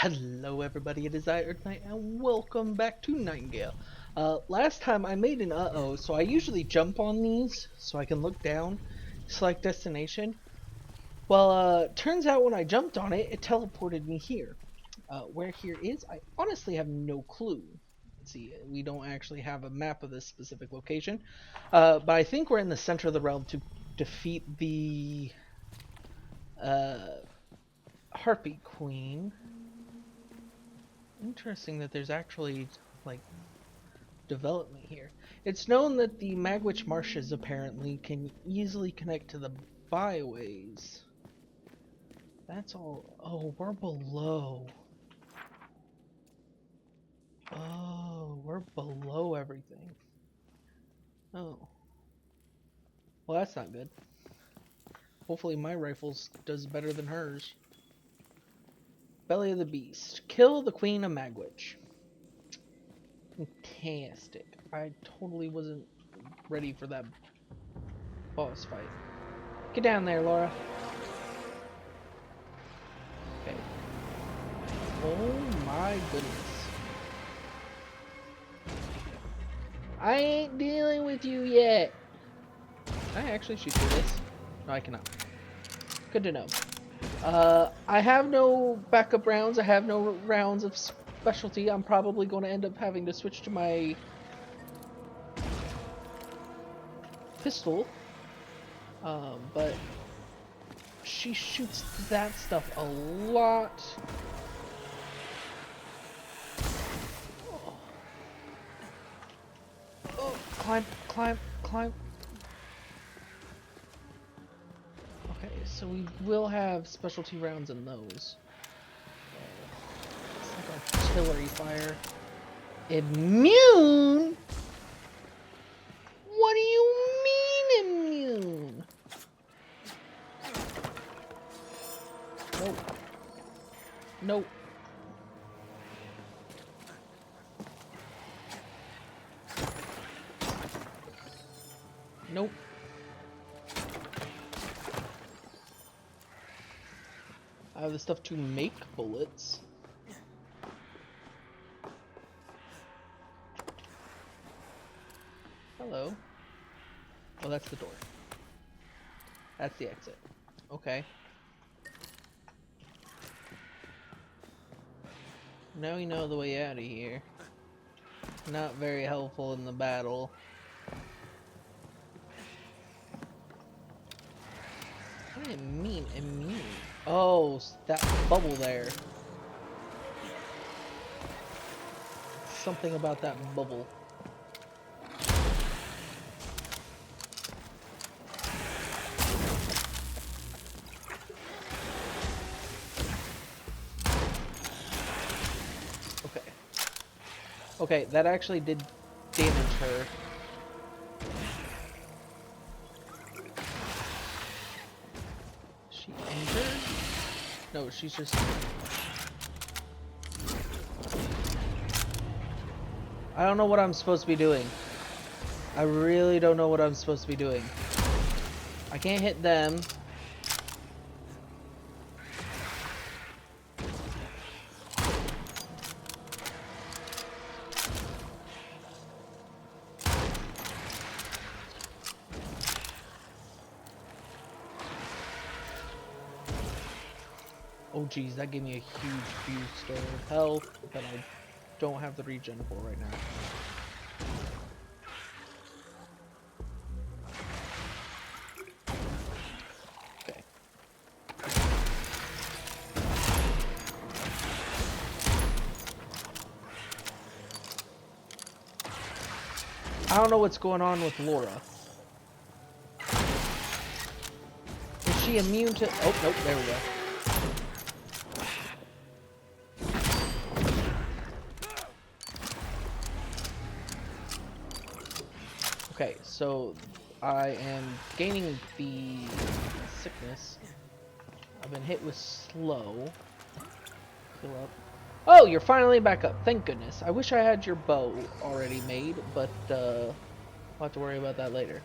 Hello everybody, it is I, Earthknite, and welcome back to Nightingale. Last time I made an uh-oh, so I usually jump on these so I can look down, select destination. Well, turns out when I jumped on it, it teleported me here. Where here is, I honestly have no clue. Let's see, we don't actually have a map of this specific location, but I think we're in the center of the realm to defeat the uh, Harpy Queen. Interesting that there's actually like development here. It's known that the Magwitch Marshes apparently can easily connect to the byways. That's all. Oh, we're below. Oh, we're below everything. Oh. Well, that's not good. Hopefully my rifles does better than hers. Belly of the Beast. Kill the Queen of Magwitch. Fantastic. I totally wasn't ready for that boss fight. Get down there, Laura. Okay. Oh my goodness. I ain't dealing with you yet. Can I actually shoot through this? No, I cannot. Good to know. I have no backup rounds. I have no rounds of specialty. I'm probably going to end up having to switch to my pistol. But she shoots that stuff a lot. Oh, climb, climb, climb. Okay, so we will have specialty rounds in those. It's like artillery fire. Immune? What do you mean immune? Nope. Nope. Nope. I have the stuff to make bullets. Hello. Oh, that's the door. That's the exit. Okay. Now we know the way out of here. Not very helpful in the battle. What do you mean, immune? Oh, that bubble there. Something about that bubble. Okay. Okay, that actually did damage her. She injured? No, she's just... I don't know what I'm supposed to be doing. I really don't know what I'm supposed to be doing. I can't hit them. Oh geez, that gave me a huge boost of health that I don't have the regen for right now. Okay. I don't know what's going on with Laura. Is she immune to... Oh, nope, there we go. Okay, so I am gaining the sickness. I've been hit with slow. Heal up. Oh, you're finally back up. Thank goodness. I wish I had your bow already made, but we'll have to worry about that later.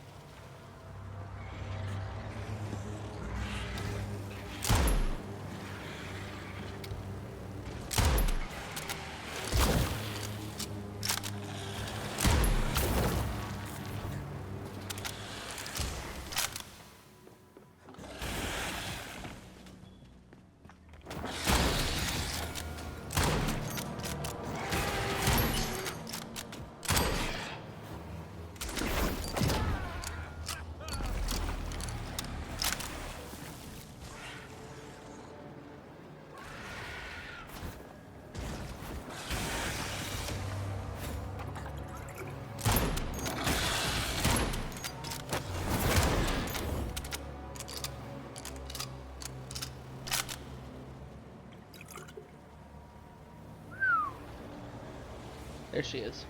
There she is.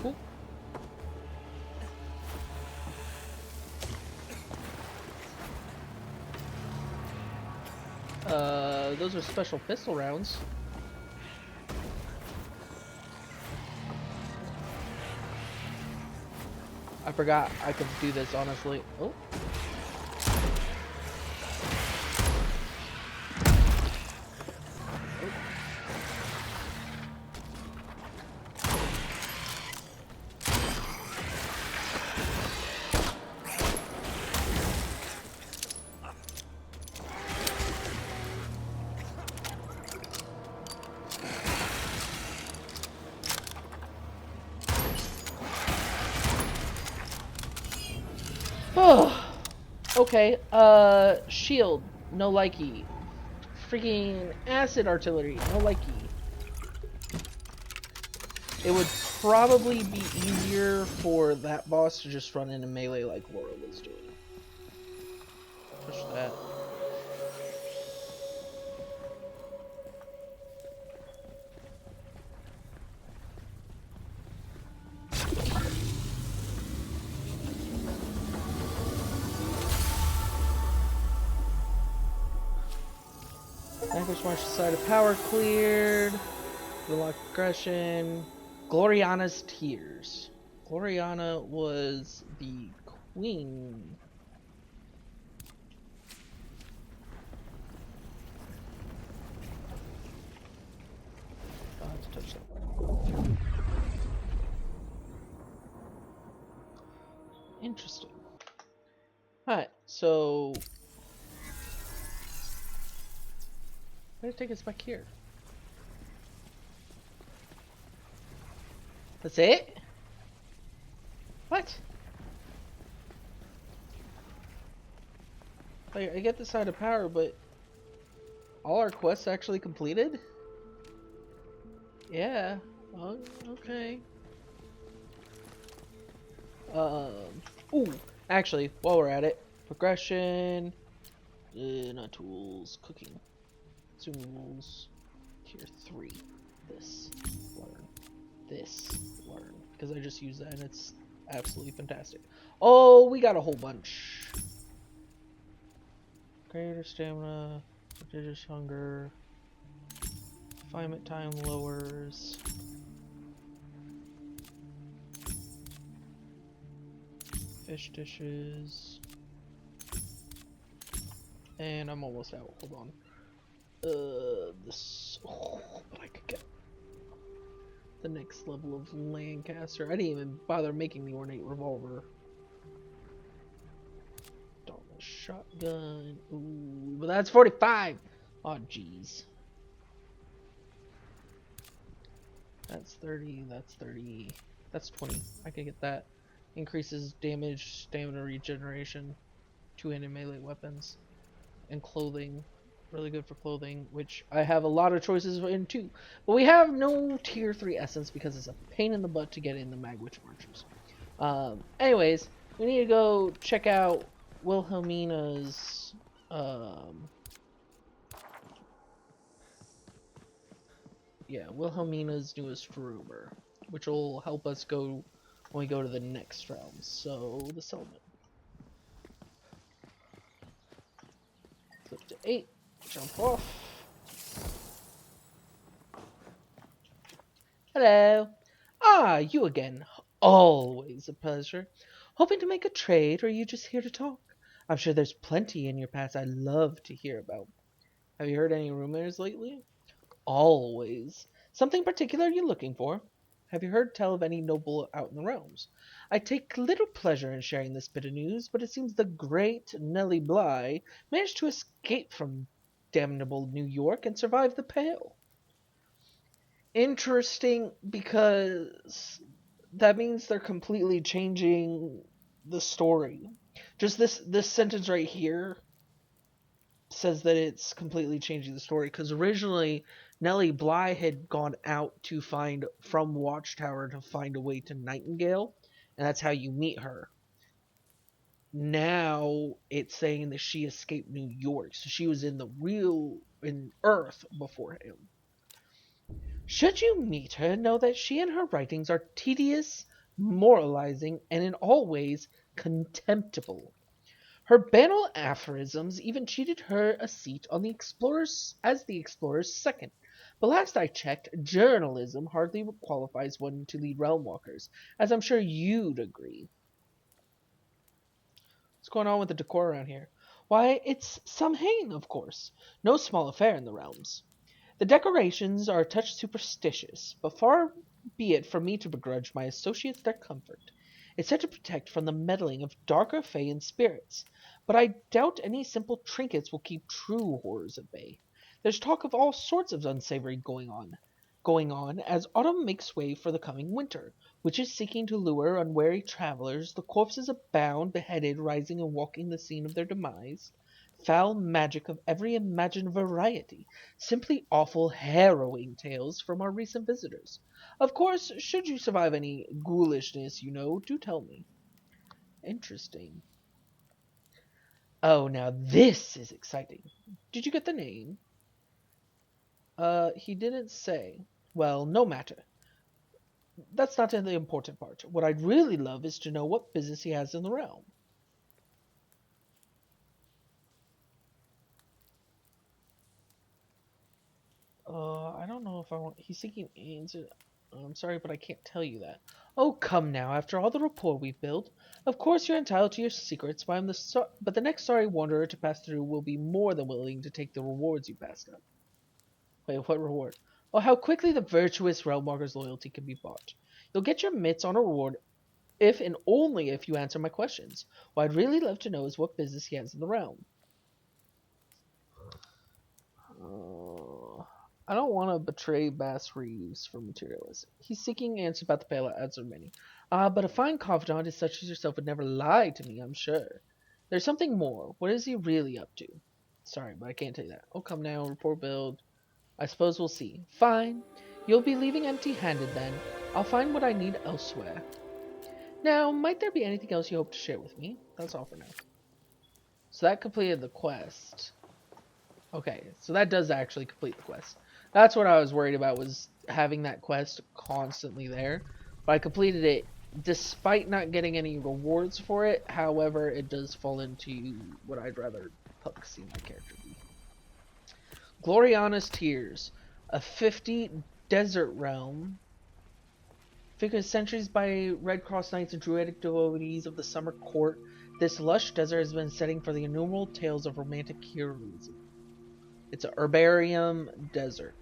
Cool. Those are special pistol rounds. I forgot I could do this, honestly. Oh. Oh. Okay, shield, no likey. Freaking acid artillery, no likey. It would probably be easier for that boss to just run into melee like Laura was doing. Push that. Vanquish March side of power cleared. Unlock aggression. Gloriana's Tears. Gloriana was the queen. I'll have to touch that. Interesting. Alright, so why did it take us back here? That's it? What? Like, I get the side of power, but all our quests actually completed? Yeah. Oh, okay. Ooh, actually, while we're at it, progression, not tools, cooking, consumables, tier 3, this, learn, because I just used that and it's absolutely fantastic. Oh, we got a whole bunch. Greater stamina, prodigious hunger, refinement time lowers. Fish dishes. And I'm almost out. Hold on. This. Oh, but I could get the next level of Lancaster. I didn't even bother making the ornate revolver. Dauntless shotgun. Ooh, but that's 45. Oh, jeez. That's 30. That's 30. That's 20. I could get that. Increases damage, stamina regeneration, two-handed melee weapons, and clothing. Really good for clothing, which I have a lot of choices in too. But we have no tier 3 essence because it's a pain in the butt to get in the Magwitch Marchers. Anyways, we need to go check out Wilhelmina's Wilhelmina's newest rumor, which will help us go when we go to the next realm. So the settlement. Flip to 8, jump off. Hello. Ah, you again. Always a pleasure. Hoping to make a trade, or are you just here to talk? I'm sure there's plenty in your past I'd love to hear about. Have you heard any rumors lately? Always. Something particular you're looking for? Have you heard tell of any noble out in the realms? I take little pleasure in sharing this bit of news, but it seems the great Nellie Bly managed to escape from damnable New York and survive the Pale. Interesting, because that means they're completely changing the story. Just this sentence right here says that it's completely changing the story, because originally Nellie Bly had gone out to find from Watchtower to find a way to Nightingale, and that's how you meet her. Now it's saying that she escaped New York, so she was in Earth before him. Should you meet her, know that she and her writings are tedious, moralizing, and in all ways contemptible. Her banal aphorisms even cheated her a seat on the Explorer's as the Explorer's second. But last I checked, journalism hardly qualifies one to lead Realmwalkers, as I'm sure you'd agree. What's going on with the decor around here? Why, it's Samhain, of course. No small affair in the realms. The decorations are a touch superstitious, but far be it from me to begrudge my associates their comfort. It's said to protect from the meddling of darker Fae and spirits, but I doubt any simple trinkets will keep true horrors at bay. There's talk of all sorts of unsavory going on as autumn makes way for the coming winter, which is seeking to lure unwary travelers. The corpses abound, beheaded, rising and walking the scene of their demise. Foul magic of every imagined variety, simply awful, harrowing tales from our recent visitors. Of course, should you survive any ghoulishness, do tell me. Interesting. Oh, now this is exciting. Did you get the name? He didn't say. Well, no matter. That's not the important part. What I'd really love is to know what business he has in the realm. I don't know if I want. He's seeking answer. I'm sorry, but I can't tell you that. Oh, come now. After all the rapport we've built, of course you're entitled to your secrets. But but the next sorry wanderer to pass through will be more than willing to take the rewards you passed up. Wait, what reward? Oh, how quickly the virtuous Realmwalker's loyalty can be bought. You'll get your mitts on a reward if and only if you answer my questions. What I'd really love to know is what business he has in the realm. Uh, I don't want to betray Bass Reeves for materialism. He's seeking answers about the bailout ads of many. But a fine confidant as such as yourself would never lie to me, I'm sure. There's something more. What is he really up to? Sorry, but I can't tell you that. Oh, come now, report build. I suppose we'll see. Fine. You'll be leaving empty-handed then. I'll find what I need elsewhere. Now, might there be anything else you hope to share with me? That's all for now. So that completed the quest. Okay, so that does actually complete the quest. That's what I was worried about, was having that quest constantly there. But I completed it despite not getting any rewards for it. However, it does fall into what I'd rather Puck see my character be. Gloriana's Tears, a 50 desert realm. Figured centuries by Red Cross Knights and Druidic devotees of the Summer Court, this lush desert has been setting for the innumerable tales of romantic heroism. It's a herbarium desert.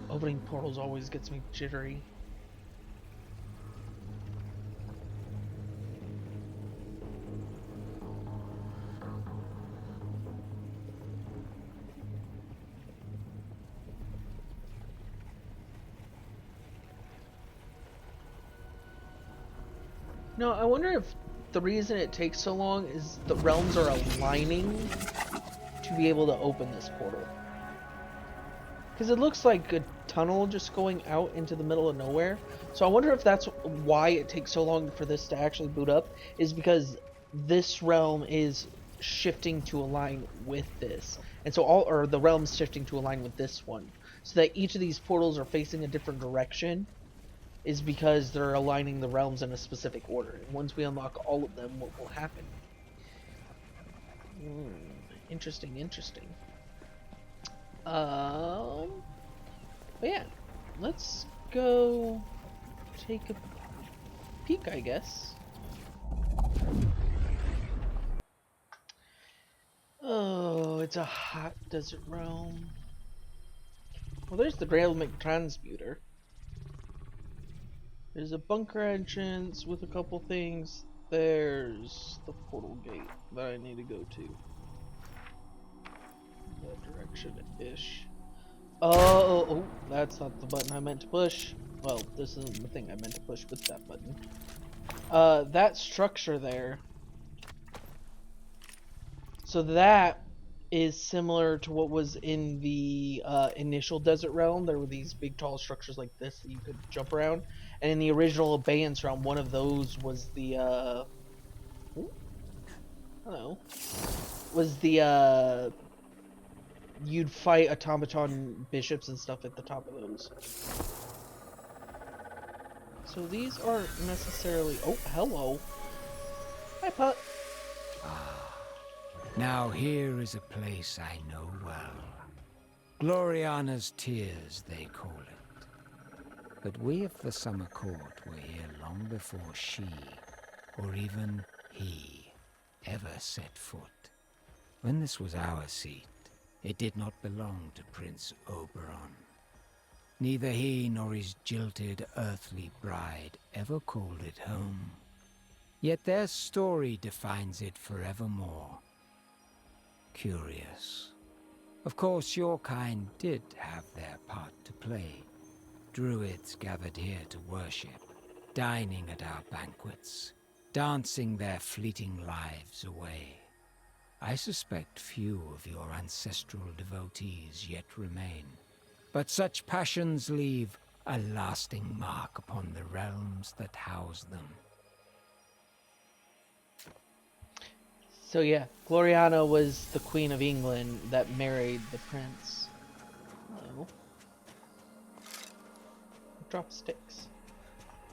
Opening portals always gets me jittery. No, I wonder if the reason it takes so long is the realms are aligning to be able to open this portal. Because it looks like a tunnel just going out into the middle of nowhere. So I wonder if that's why it takes so long for this to actually boot up, is because this realm is shifting to align with this. And so the realm's shifting to align with this one. So that each of these portals are facing a different direction is because they're aligning the realms in a specific order. And once we unlock all of them, what will happen? Interesting, interesting. But yeah, let's go take a peek, I guess. Oh, it's a hot desert realm. Well, there's the Grailmic Transmuter. There's a bunker entrance with a couple things. There's the portal gate that I need to go to. That direction-ish. Oh, that's not the button I meant to push. Well, this isn't the thing I meant to push with that button. That structure there. So that is similar to what was in the initial desert realm. There were these big tall structures like this that you could jump around. And in the original Abeyance realm, one of those was the hello. know, was the you'd fight automaton bishops and stuff at the top of those. So these aren't necessarily... Oh, hello. Hi, Putt. Now here is a place I know well. Gloriana's Tears, they call it. But we of the Summer Court were here long before she, or even he, ever set foot. When this was our seat, it did not belong to Prince Oberon. Neither he nor his jilted earthly bride ever called it home. Yet their story defines it forevermore. Curious. Of course, your kind did have their part to play. Druids gathered here to worship, dining at our banquets, dancing their fleeting lives away. I suspect few of your ancestral devotees yet remain, but such passions leave a lasting mark upon the realms that house them. So yeah, Gloriana was the Queen of England that married the prince. Hello. Drop sticks.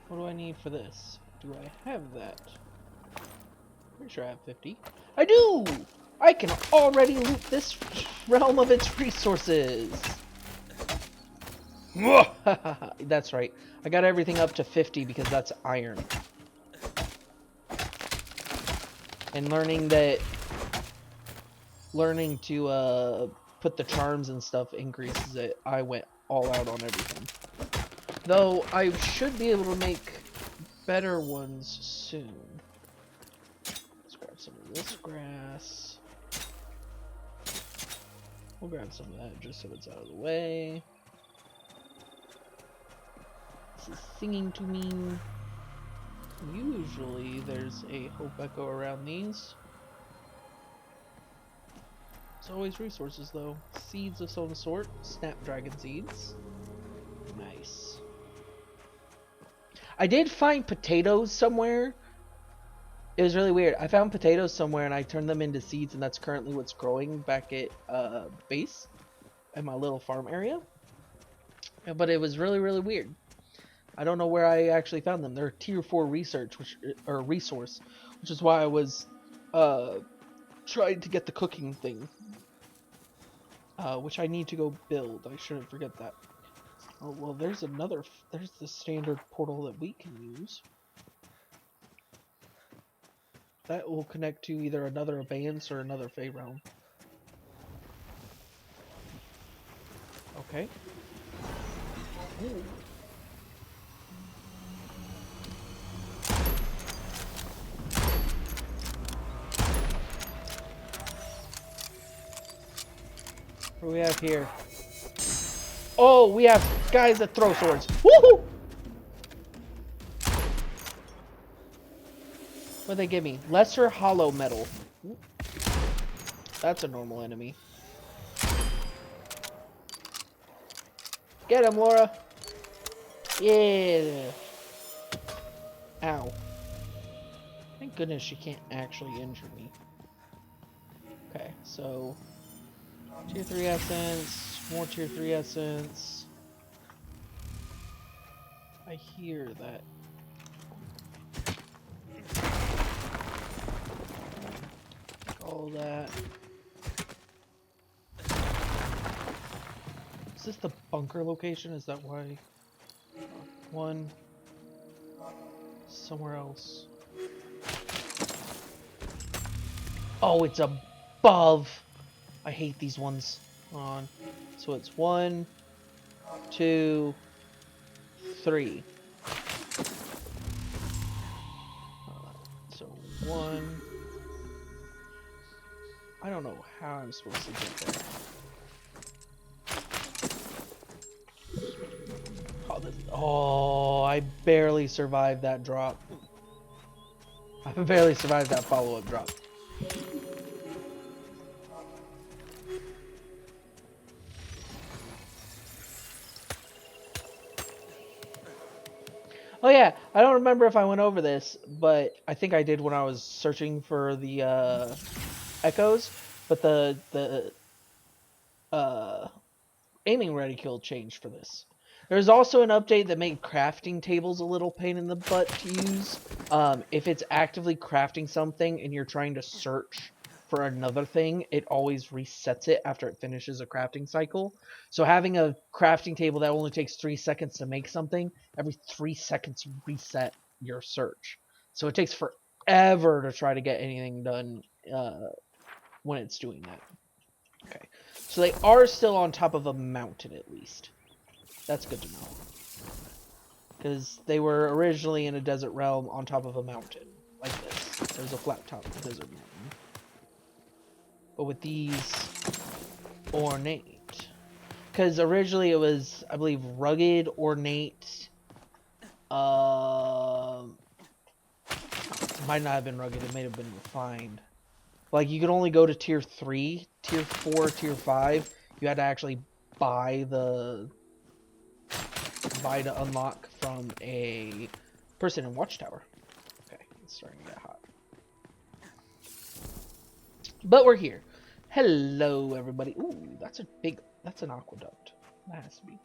What do I need for this? Do I have that? Pretty sure I have 50. I do! I can already loot this realm of its resources! That's right. I got everything up to 50 because that's iron. And learning to put the charms and stuff increases it. I went all out on everything. Though I should be able to make better ones soon. Let's grab some of this grass. We'll grab some of that just so it's out of the way. This is singing to me. Usually there's a hope echo around these. There's always resources though. Seeds of some sort. Snapdragon seeds. Nice. I did find potatoes somewhere. It was really weird. I found potatoes somewhere and I turned them into seeds, and that's currently what's growing back at base in my little farm area. But it was really, really weird. I don't know where I actually found them. They're tier 4 resource, which is why I was trying to get the cooking thing, which I need to go build. I shouldn't forget that. Oh well, there's the standard portal that we can use. That will connect to either another abeyance or another Fae Realm. Okay. Ooh. What do we have here? Oh, we have guys that throw swords. Woohoo! What'd they give me? Lesser hollow metal. That's a normal enemy. Get him, Laura. Yeah. Ow. Thank goodness she can't actually injure me. Okay, so tier 3 essence, more tier 3 essence. I hear that. All that. Is this the bunker location? Is that why? One. Somewhere else. Oh, it's above. I hate these ones. Hold on. So it's 1, 2, 3. So 1. I don't know how I'm supposed to get there. Oh, I barely survived that drop. I barely survived that follow-up drop. Oh yeah, I don't remember if I went over this, but I think I did when I was searching for the echoes. But the uh aiming reticule changed for this. There's also an update that made crafting tables a little pain in the butt to use. If it's actively crafting something and you're trying to search for another thing, it always resets it after it finishes a crafting cycle. So having a crafting table that only takes 3 seconds to make something, every 3 seconds reset your search. So it takes forever to try to get anything done when it's doing that. Okay. So they are still on top of a mountain at least. That's good to know. Because they were originally in a desert realm on top of a mountain. Like this. There's a flat top desert mountain. But with these ornate. Because originally it was, I believe, rugged, ornate. Might not have been rugged, it may have been refined. Like you could only go to tier 3, tier 4, tier 5. You had to actually buy to unlock from a person in Watchtower. Okay, it's starting to get hot. But we're here. Hello, everybody. Ooh, that's an aqueduct. That has to be.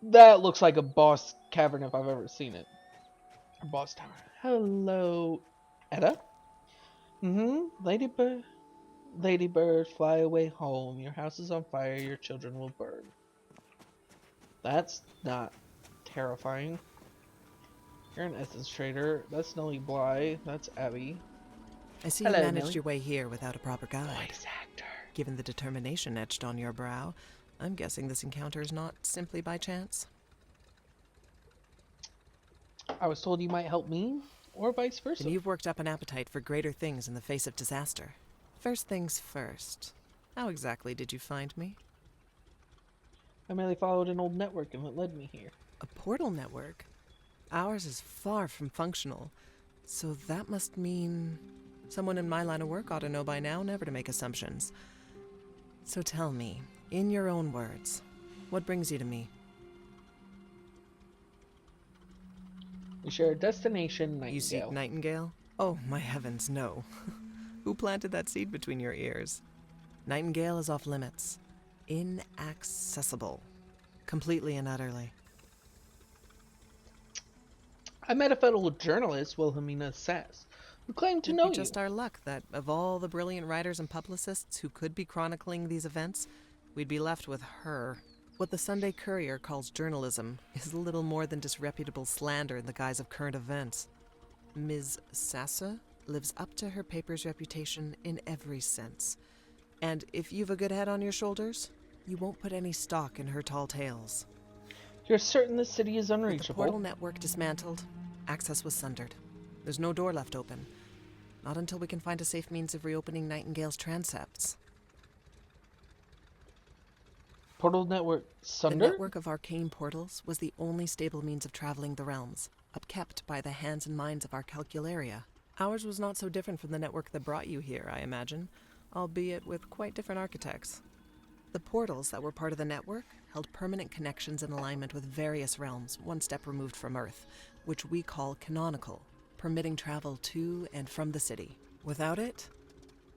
That looks like a boss cavern if I've ever seen it. A boss tower. Hello, Etta. Ladybird. Ladybird, fly away home. Your house is on fire. Your children will burn. That's not terrifying. You're an essence trader. That's Nellie Bly. That's Abby. I see Hello, you managed Nellie. your way here without a proper guide. Voice actor. Given the determination etched on your brow, I'm guessing this encounter is not simply by chance. I was told you might help me, or vice versa. Then you've worked up an appetite for greater things in the face of disaster. First things first. How exactly did you find me? I merely followed an old network and it led me here. A portal network? Ours is far from functional, so that must mean someone in my line of work ought to know by now never to make assumptions. So tell me, in your own words, what brings you to me? We share a destination, Nightingale. You seek Nightingale? Oh, my heavens, no. Who planted that seed between your ears? Nightingale is off limits. Inaccessible. Completely and utterly. I met a fellow journalist, Wilhelmina Sass, who claimed to It'd know be just you. our luck that of all the brilliant writers and publicists who could be chronicling these events, we'd be left with her. What the Sunday Courier calls journalism is little more than disreputable slander in the guise of current events. Ms. Sassa lives up to her paper's reputation in every sense. And if you've a good head on your shoulders, you won't put any stock in her tall tales. You're certain the city is With the unreachable. portal network dismantled, access was sundered. There's no door left open. Not until we can find a safe means of reopening Nightingale's transepts. Portal network The sunder? network of arcane portals was the only stable means of traveling the realms, upkept by the hands and minds of our calcularia. Ours was not so different from the network that brought you here, I imagine, albeit with quite different architects. The portals that were part of the network held permanent connections in alignment with various realms one step removed from Earth, which we call canonical, permitting travel to and from the city. Without it,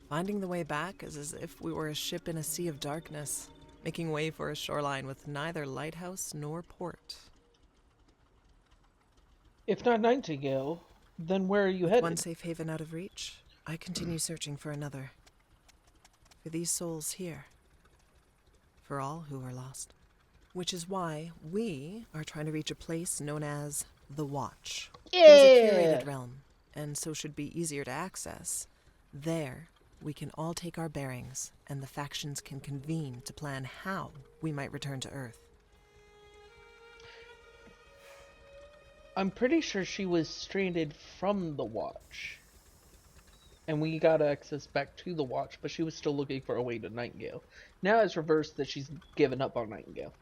finding the way back is as if we were a ship in a sea of darkness, making way for a shoreline with neither lighthouse nor port. If not Nightingale, then where are you With headed? one safe haven out of reach, I continue searching for another. For these souls here. For all who are lost. Which is why we are trying to reach a place known as the Watch. It is a curated realm, and so should be easier to access. There, we can all take our bearings, and the factions can convene to plan how we might return to Earth. I'm pretty sure she was stranded from the Watch. And we got access back to the Watch, but she was still looking for a way to Nightingale. Now it's reversed that she's given up on Nightingale.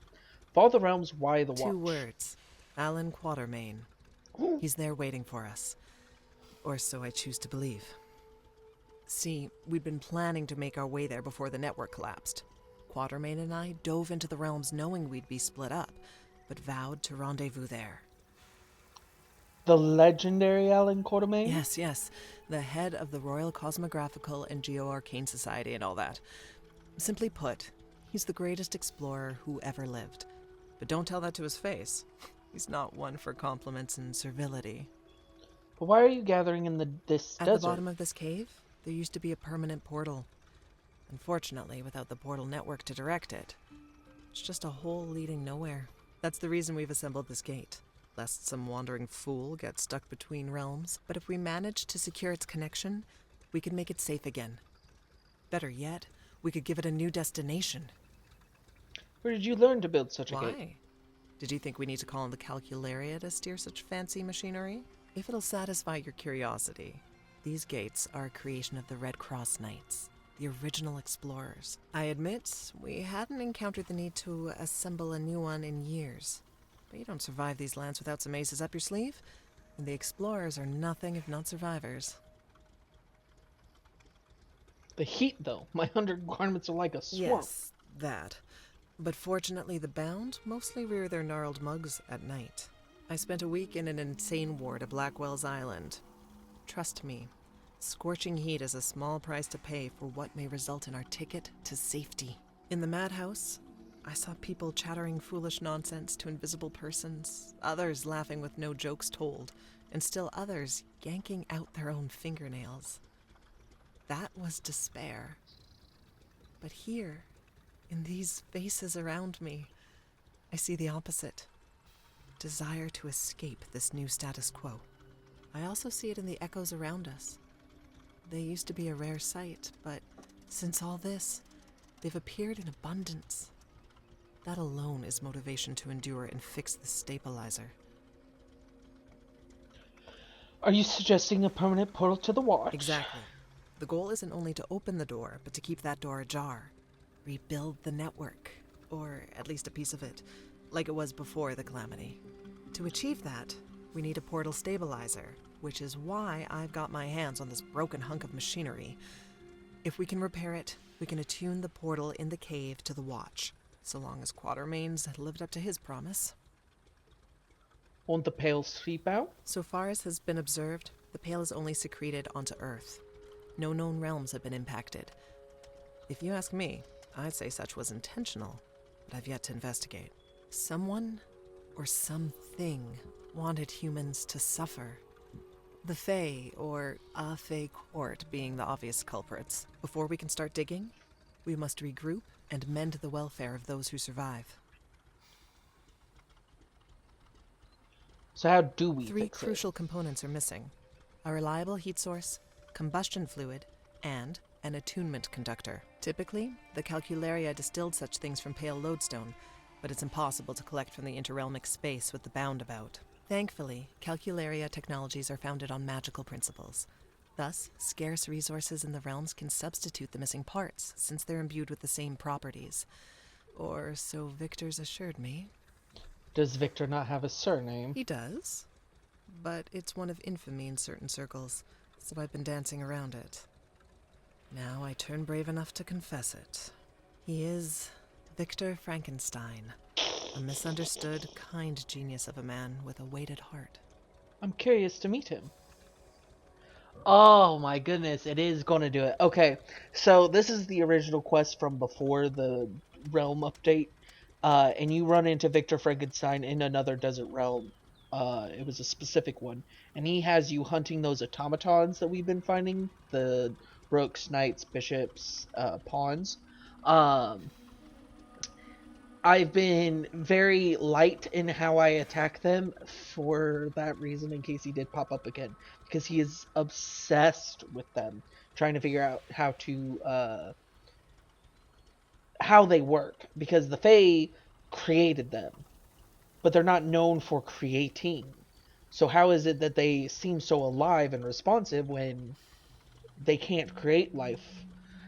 Of all the realms, why the Watch? 2 words. Alan Quatermain. He's there waiting for us. Or so I choose to believe. See, we'd been planning to make our way there before the network collapsed. Quatermain and I dove into the realms knowing we'd be split up, but vowed to rendezvous there. The legendary Alan Quatermain? Yes, yes. The head of the Royal Cosmographical and Geo-Arcane Society and all that. Simply put, he's the greatest explorer who ever lived. But don't tell that to his face. He's not one for compliments and servility. But why are you gathering in this At the desert? bottom of this cave, there used to be a permanent portal. Unfortunately, without the portal network to direct it, it's just a hole leading nowhere. That's the reason we've assembled this gate. Lest some wandering fool gets stuck between realms. But if we manage to secure its connection, we could make it safe again. Better yet, we could give it a new destination. Where did you learn to build such a gate? Why? Did you think we need to call in the Calcularia to steer such fancy machinery? If it'll satisfy your curiosity, these gates are a creation of the Red Cross Knights, the original explorers. I admit, we hadn't encountered the need to assemble a new one in years. But you don't survive these lands without some aces up your sleeve, and the explorers are nothing if not survivors. The heat, though. My 100 garments are like a swamp. Yes, that. But fortunately, the Bound mostly rear their gnarled mugs at night. I spent a week in an insane ward at Blackwell's Island. Trust me, scorching heat is a small price to pay for what may result in our ticket to safety. In the madhouse, I saw people chattering foolish nonsense to invisible persons, others laughing with no jokes told, and still others yanking out their own fingernails. That was despair. But here, in these faces around me, I see the opposite. Desire to escape this new status quo. I also see it in the echoes around us. They used to be a rare sight, but since all this, they've appeared in abundance. That alone is motivation to endure and fix the stabilizer. Are you suggesting a permanent portal to the Watch? Exactly. The goal isn't only to open the door, but to keep that door ajar. Rebuild the network, or at least a piece of it, like it was before the calamity. To achieve that, we need a portal stabilizer, which is why I've got my hands on this broken hunk of machinery. If we can repair it, we can attune the portal in the cave to the Watch, so long as Quatermain's lived up to his promise. Won't the Pale sweep out? So far as has been observed, the Pale is only secreted onto Earth. No known realms have been impacted. If you ask me, I'd say such was intentional, but I've yet to investigate. Someone, or something, wanted humans to suffer. The Fae, or a Fae court, being the obvious culprits. Before we can start digging, we must regroup and mend the welfare of those who survive. So how do we Three fix crucial components are missing: a reliable heat source, combustion fluid, and an attunement conductor. Typically, the Calcularia distilled such things from pale lodestone, but it's impossible to collect from the interrealmic space with the Bound about. Thankfully, Calcularia technologies are founded on magical principles. Thus, scarce resources in the realms can substitute the missing parts, since they're imbued with the same properties. Or so Victor's assured me. Does Victor not have a surname? He does, but it's one of infamy in certain circles, so I've been dancing around it. Now I turn brave enough to confess it. He is Victor Frankenstein, a misunderstood, kind genius of a man with a weighted heart. I'm curious to meet him. Oh my goodness, it is going to do it. Okay, so this is the original quest from before the realm update. And you run into Victor Frankenstein in another desert realm. It was a specific one. And he has you hunting those automatons that we've been finding. The rooks, knights, bishops, pawns. I've been very light in how I attack them for that reason, in case he did pop up again. Because he is obsessed with them, trying to figure out how they work. Because the Fae created them, but they're not known for creating. So how is it that they seem so alive and responsive when they can't create life?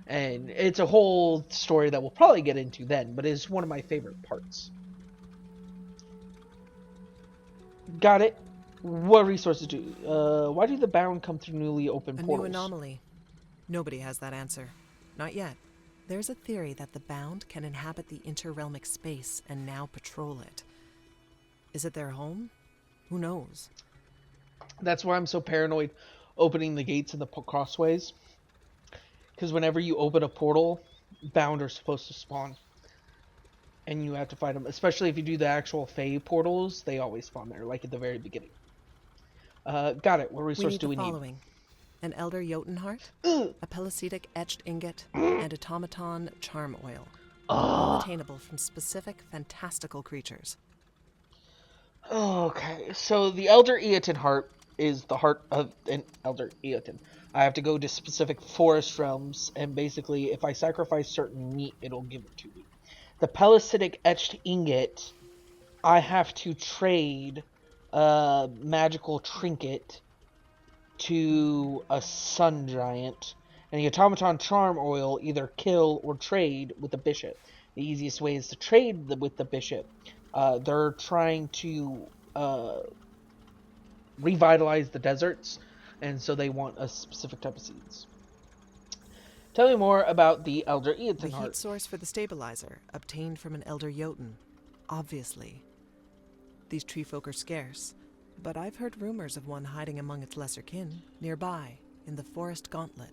And it's a whole story that we'll probably get into then, but it's one of my favorite parts. Got it. What resources do? Why do the Bound come through newly open A portals? new anomaly. Nobody has that answer. Not yet. There's a theory that the Bound can inhabit the interrealmic space and now patrol it. Is it their home? Who knows? That's why I'm so paranoid opening the gates in the crossways. Because whenever you open a portal, bound are supposed to spawn. And you have to fight them. Especially if you do the actual Fae portals, they always spawn there, like at the very beginning. Got it. What We resource need do the we need? following: an Elder Jotun heart, a Pellucidic etched ingot, and automaton charm oil. All attainable from specific fantastical creatures. Okay, so the Elder Eoten heart is the heart of an Elder Eoten. I have to go to specific forest realms, and basically, if I sacrifice certain meat, it'll give it to me. The Pellucidic etched ingot, I have to trade a magical trinket to a sun giant, and the automaton charm oil either kill or trade with the bishop. The easiest way is to trade with the bishop. They're trying to revitalize the deserts, and so they want a specific type of seeds. Tell me more about the Elder The Eoten heat heart. source for the stabilizer, obtained from an Elder Jotun. Obviously. These tree folk are scarce, but I've heard rumors of one hiding among its lesser kin, nearby, in the forest gauntlet.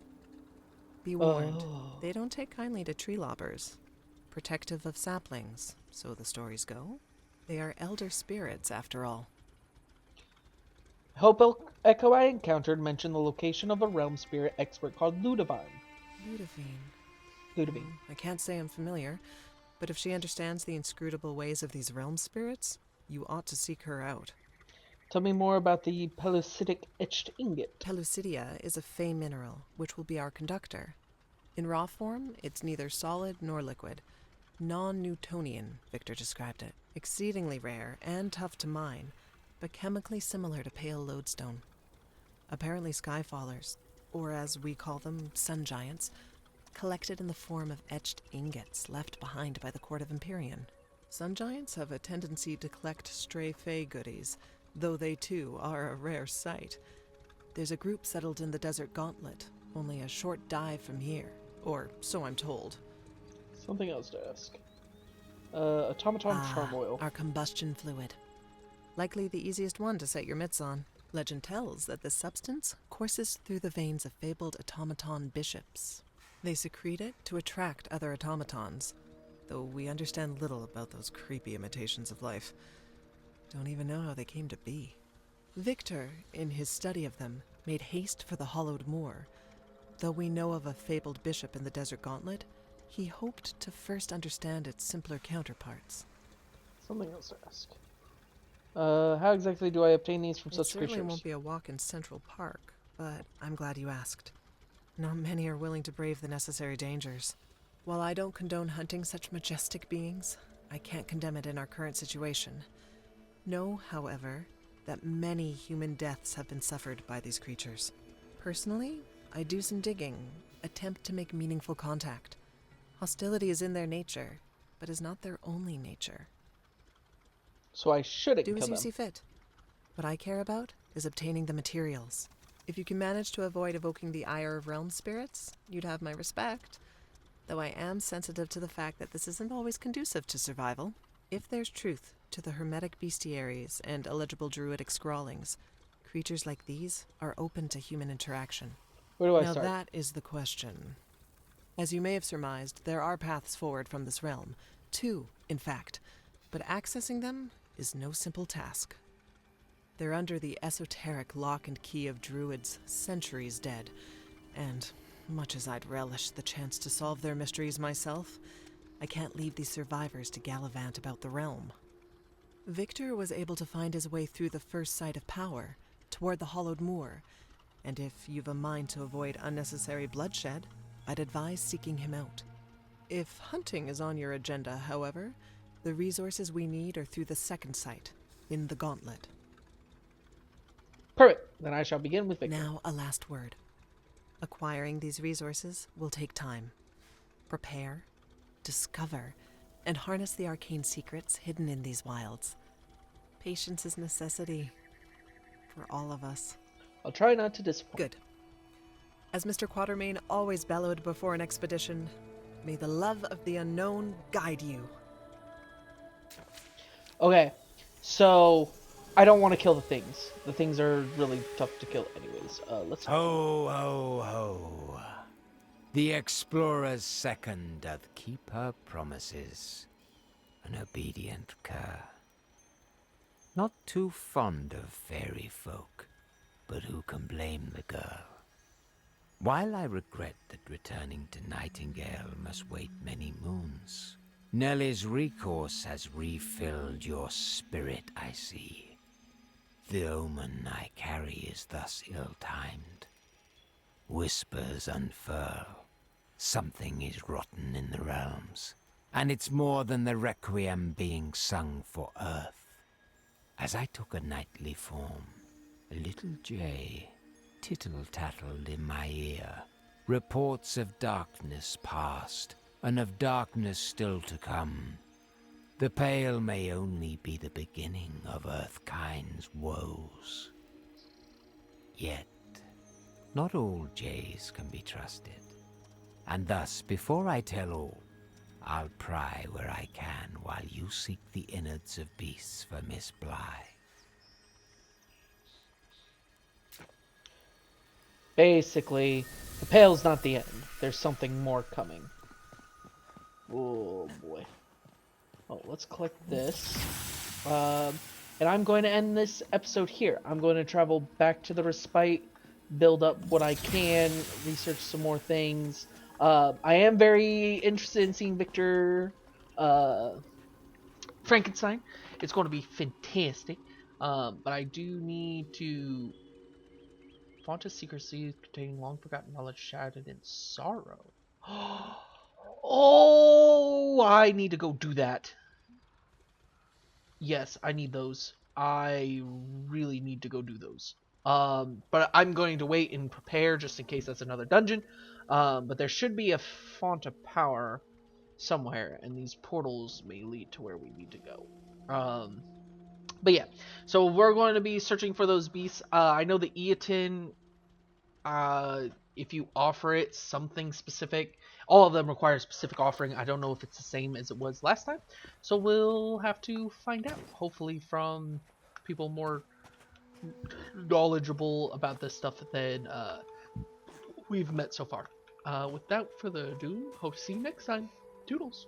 Be warned, Oh. they don't take kindly to tree loppers. Protective of saplings, so the stories go. They are elder spirits, after all. Hope Echo I encountered mentioned the location of a realm spirit expert called Ludivine. Ludivine. I can't say I'm familiar, but if she understands the inscrutable ways of these realm spirits, you ought to seek her out. Tell me more about the Pellucidic etched ingot. Pellucidia is a Fae mineral, which will be our conductor. In raw form, it's neither solid nor liquid. Non-Newtonian, Victor described it. Exceedingly rare and tough to mine, but chemically similar to pale lodestone. Apparently skyfallers, or as we call them, sun giants, collected in the form of etched ingots left behind by the Court of Empyrean. Sun giants have a tendency to collect stray Fae goodies, though they too are a rare sight. There's a group settled in the Desert Gauntlet, only a short dive from here, or so I'm told. Something else to ask. Automaton charm oil. Our combustion fluid. Likely the easiest one to set your mitts on. Legend tells that this substance courses through the veins of fabled automaton bishops. They secrete it to attract other automatons, though we understand little about those creepy imitations of life. Don't even know how they came to be. Victor, in his study of them, made haste for the Hollowed Moor. Though we know of a fabled bishop in the Desert Gauntlet, he hoped to first understand its simpler counterparts. Something else to ask. How exactly do I obtain these from It such certainly creatures? won't be a walk in Central Park, but I'm glad you asked. Not many are willing to brave the necessary dangers. While I don't condone hunting such majestic beings, I can't condemn it in our current situation. Know, however, that many human deaths have been suffered by these creatures. Personally, I do some digging, attempt to make meaningful contact. Hostility is in their nature, but is not their only nature. So I shouldn't Do kill as you them. see fit. What I care about is obtaining the materials. If you can manage to avoid evoking the ire of realm spirits, you'd have my respect. Though I am sensitive to the fact that this isn't always conducive to survival. If there's truth to the hermetic bestiaries and illegible druidic scrawlings, creatures like these are open to human interaction. Where do I Now start? that is the question. As you may have surmised, there are paths forward from this realm. 2, in fact. But accessing them is no simple task. They're under the esoteric lock and key of druids centuries dead, and much as I'd relish the chance to solve their mysteries myself, I can't leave these survivors to gallivant about the realm. Victor was able to find his way through the first site of power, toward the Hollowed Moor, and if you've a mind to avoid unnecessary bloodshed, I'd advise seeking him out. If hunting is on your agenda, however, the resources we need are through the second site, in the Gauntlet. Perfect. Then I shall begin with Victor. Now, a last word. Acquiring these resources will take time. Prepare, discover, and harness the arcane secrets hidden in these wilds. Patience is necessity for all of us. I'll try not to disappoint. Good. As Mr. Quatermain always bellowed before an expedition, may the love of the unknown guide you. Okay, so I don't want to kill the things. The things are really tough to kill anyways. Let's talk. Ho, ho, ho. The explorer's second doth keep her promises, an obedient cur. Not too fond of fairy folk, but who can blame the girl? While I regret that returning to Nightingale must wait many moons, Nellie's recourse has refilled your spirit, I see. The omen I carry is thus ill-timed. Whispers unfurl. Something is rotten in the realms, and it's more than the requiem being sung for Earth. As I took a nightly form, a little jay tittle-tattled in my ear. Reports of darkness past, and of darkness still to come. The Pale may only be the beginning of Earthkind's woes. Yet, not all jays can be trusted. And thus, before I tell all, I'll pry where I can while you seek the innards of beasts for Miss Bly. Basically, the Pale's not the end. There's something more coming. Oh boy. Oh, let's collect this. And I'm going to end this episode here. I'm going to travel back to the Respite, build up what I can, research some more things. I am very interested in seeing Victor Frankenstein. It's going to be fantastic. But I do need to font of secrecy containing long forgotten knowledge shattered in sorrow. Oh, I need to go do that. Yes, I need those. I really need to go do those. But I'm going to wait and prepare just in case that's another dungeon. But there should be a font of power somewhere, and these portals may lead to where we need to go. But yeah, so we're going to be searching for those beasts. I know the Eaton, if you offer it something specific, all of them require a specific offering. I don't know if it's the same as it was last time, so we'll have to find out, hopefully from people more knowledgeable about this stuff than we've met so far. Without further ado, hope to see you next time. Toodles.